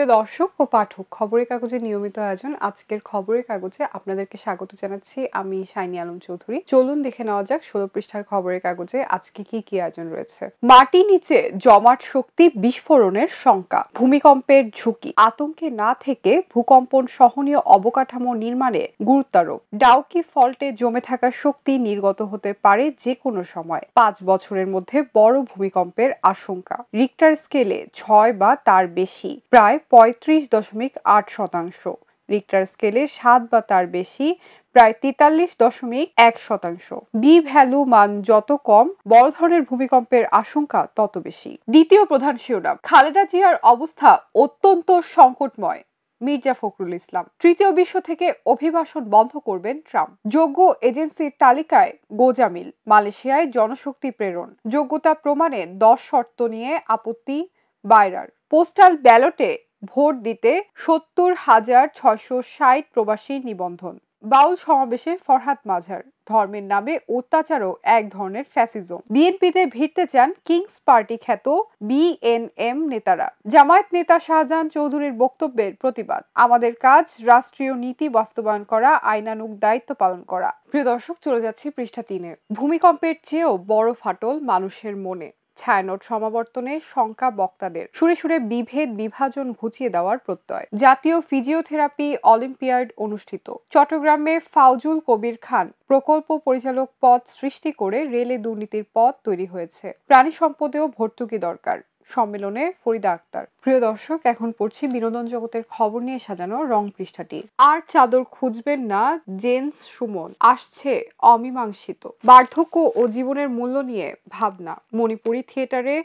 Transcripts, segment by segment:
প্রিয় দর্শক ও পাঠক, খবরের কাগজের নিয়মিত আয়োজন আজকের খবরের কাগজে আপনাদেরকে স্বাগত জানাচ্ছি। আমি শাইনি আলম চৌধুরী। চলুন দেখে নেওয়া যাক 16 পৃষ্ঠার খবরের কাগজে আজকে কি কি আয়োজন রয়েছে। মাটির নিচে জমাট শক্তি বিস্ফোরণের শঙ্কা, ভূমিকম্পের ঝুঁকি, আতঙ্কে না থেকে ভূকম্পন সহনীয় অবকাঠামো নির্মাণে গুরুত্বারোপ। ডাউকি ফল্টে জমে থাকা শক্তি নির্গত হতে পারে যে কোনো সময়। 5 বছরের মধ্যে বড় ভূমিকম্পের আশঙ্কা। রিক্টার স্কেলে 6 বা তার বেশি, প্রায় 35.8%। রিক্টার স্কেলে 7 বা তার বেশি, প্রায় 43.1%। বি ভ্যালু মান যত কম, বড় ধরনের ভূমিকম্পের আশঙ্কা তত বেশি। দ্বিতীয় প্রধান শিরোনাম, খালেদা জিয়ার অবস্থা অত্যন্ত সংকটময়, মির্জা ফখরুল ইসলাম। তৃতীয় বিশ্ব থেকে অভিবাসন বন্ধ করবেন ট্রাম্প। যোগ্য এজেন্সির তালিকায় গোজামিল, মালয়েশিয়ায় জনশক্তি প্রেরণ। যোগ্যতা প্রমাণে 10 শর্ত নিয়ে আপত্তি বাইরার। পোস্টাল ব্যালটে ভোট দিতে 70,660 প্রবাসী নিবন্ধন। বাউল সমাবেশে ফরহাদ মাঝার, ধর্মের নামে অত্যাচারও এক ধরনের ফ্যাসিজম। বিএনপিতে ভিড়তে চান কিংস পার্টি খ্যাত বিএনএম নেতারা। জামায়াত নেতা শাহজাহান চৌধুরীর বক্তব্যের প্রতিবাদ। আমাদের কাজ রাষ্ট্রীয় নীতি বাস্তবায়ন করা, আইনানুগ দায়িত্ব পালন করা। প্রিয় দর্শক, চলে যাচ্ছি পৃষ্ঠা 3-এ। ভূমিকম্পের চেয়েও বড় ফাটল মানুষের মনে। ছায়ানট সমাবর্তনে শঙ্কা বক্তাদের, সুরে সুরে বিভেদ বিভাজন ঘুচিয়ে দেওয়ার প্রত্যয়। জাতীয় ফিজিওথেরাপি অলিম্পিয়াড অনুষ্ঠিত। চট্টগ্রামে ফাউজুল কবির খান প্রকল্প পরিচালক পদ সৃষ্টি করে রেলে দুর্নীতির পথ তৈরি হয়েছে। প্রাণী সম্পদেও ভর্তুকি দরকার। সম্মেলনে ফরিদা আক্তার। প্রিয় দর্শক, এখন পড়ছি বিনোদন জগতের খবর নিয়ে সাজানো রং পৃষ্ঠাটি। আর চাদর খুঁজবেন না, জেমস সুমন আসছে অমীমাংসিত। বার্ধক্য ও জীবনের মূল্য নিয়ে ভাবনা। মণিপুরি থিয়েটারে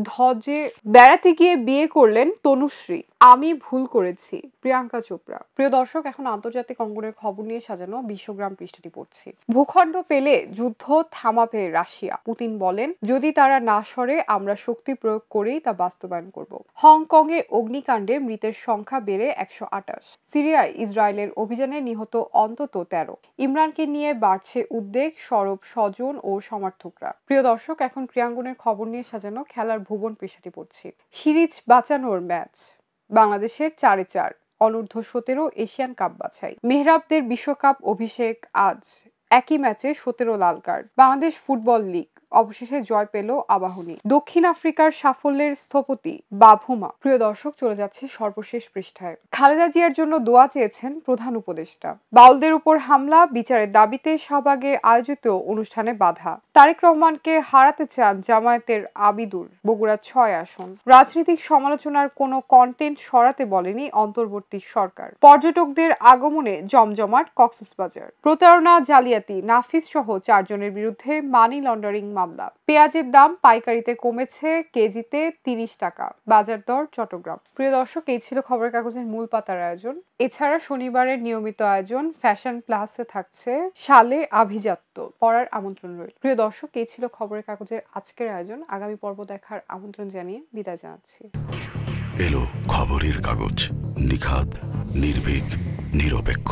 ধ্বজে বেড়াতে গিয়ে বিয়ে করলেন তনুশ্রী। আমি ভুল করেছি, প্রিয়াঙ্কা চোপড়া। প্রিয় দর্শক, এখন আন্তর্জাতিক অঙ্গনের খবর নিয়ে সাজানো বিশ্বগ্রাম পৃষ্ঠাটি পড়ছি। ভূখণ্ড পেলে যুদ্ধ থামাবে রাশিয়া। পুতিন বলেন, যদি তারা না সরে আমরা শক্তি প্রয়োগ করেই তা বাস্তবায়ন করব। হংকং এ অগ্নিকাণ্ডে মৃতের সংখ্যা বেড়ে 128। সিরিয়ায় ইসরায়েলের অভিযানে নিহত অন্তত 13। ইমরানকে নিয়ে বাড়ছে উদ্বেগ, সরব স্বজন ও সমর্থকরা। প্রিয় দর্শক, এখন ক্রীড়াঙ্গনের খবর নিয়ে সাজানো খেলার ভুবন পৃষ্ঠাটি পড়ছি। সিরিজ বাঁচানোর ম্যাচ। বাংলাদেশের 4-4 অনূর্ধ্ব-17 এশিয়ান কাপ বাছাই। মেহরাবদের বিশ্বকাপ অভিষেক আজ। একই ম্যাচে 17 লাল কার্ড। বাংলাদেশ ফুটবল লীগ অবশেষে জয় পেল আবাহনী। দক্ষিণ আফ্রিকার সাফল্যের স্থপতি বাভুমা। প্রিয় দর্শক, চলে যাচ্ছে সর্বশেষ পৃষ্ঠায়। খালেদা জিয়ার জন্য দোয়া চেয়েছেন প্রধান উপদেষ্টা। বাউলদের উপর হামলা, বিচারের দাবিতে শাহবাগে আয়োজিত অনুষ্ঠানে বাধা। তারেক রহমানকে হারাতে চান জামায়াতের আবিদুর। বগুড়া 6 আসন। রাজনৈতিক সমালোচনার কোনো কন্টেন্ট সরাতে বলেনি অন্তর্বর্তী সরকার। পর্যটকদের আগমনে জমজমাট কক্সবাজার। প্রতারণা, জালিয়াতি, নাফিস সহ 4 জনের বিরুদ্ধে মানি লন্ডারিং মামলা। পেঁয়াজের দাম পাইকারিতে কমেছে কেজিতে 30 টাকা। বাজার দর চট্টগ্রাম। প্রিয় দর্শক, এই ছিল খবরের কাগজের মূল পাতার আয়োজন। এছাড়া শনিবারের নিয়মিত আয়োজন ফ্যাশন প্লাসে থাকছে শালে আভিজাত্য। পড়ার আমন্ত্রণ রইল। প্রিয় দর্শক, এই ছিল খবরের কাগজের আজকের আয়োজন। আগামী পর্ব দেখার আমন্ত্রণ জানিয়ে বিদায় জানাচ্ছি। এলো খবরের কাগজ, নিখাদ, নির্ভীক, নিরপেক্ষ।